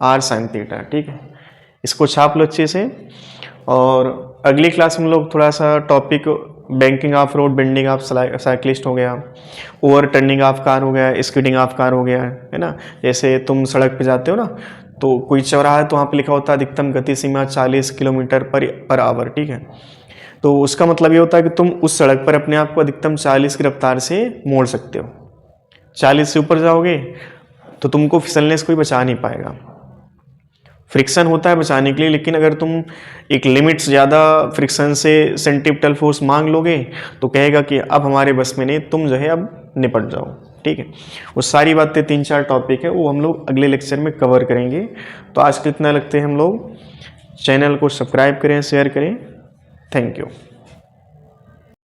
आर साइन थीटा, ठीक है। इसको छाप लो अच्छे से, और अगली क्लास में लोग थोड़ा सा topic banking of road, bending of cyclist हो गया, ओवर टर्निंग ऑफ कार हो गया, स्कीडिंग ऑफ कार हो गया, है ना। जैसे तुम सड़क पे जाते हो ना, तो कोई चौराहा है तो वहाँ पे लिखा होता है अधिकतम गति सीमा 40 किलोमीटर पर आवर, ठीक है। तो उसका मतलब ये होता है कि तुम उस सड़क पर अपने आप को अधिकतम 40 की रफ्तार से मोड़ सकते हो, 40 से ऊपर जाओगे तो तुमको फिसलने से कोई बचा नहीं पाएगा। फ्रिक्शन होता है बचाने के लिए, लेकिन अगर तुम एक लिमिट से ज़्यादा फ्रिक्शन से सेंट्रीपिटल फोर्स मांग लोगे तो कहेगा कि अब हमारे बस में नहीं, तुम जो है अब निपट जाओ, ठीक है। वो सारी बातें 3-4 टॉपिक है, वो हम लोग अगले लेक्चर में कवर करेंगे। तो आज कितना लगते हैं हम लोग, चैनल को सब्सक्राइब करें, शेयर करें, थैंक यू।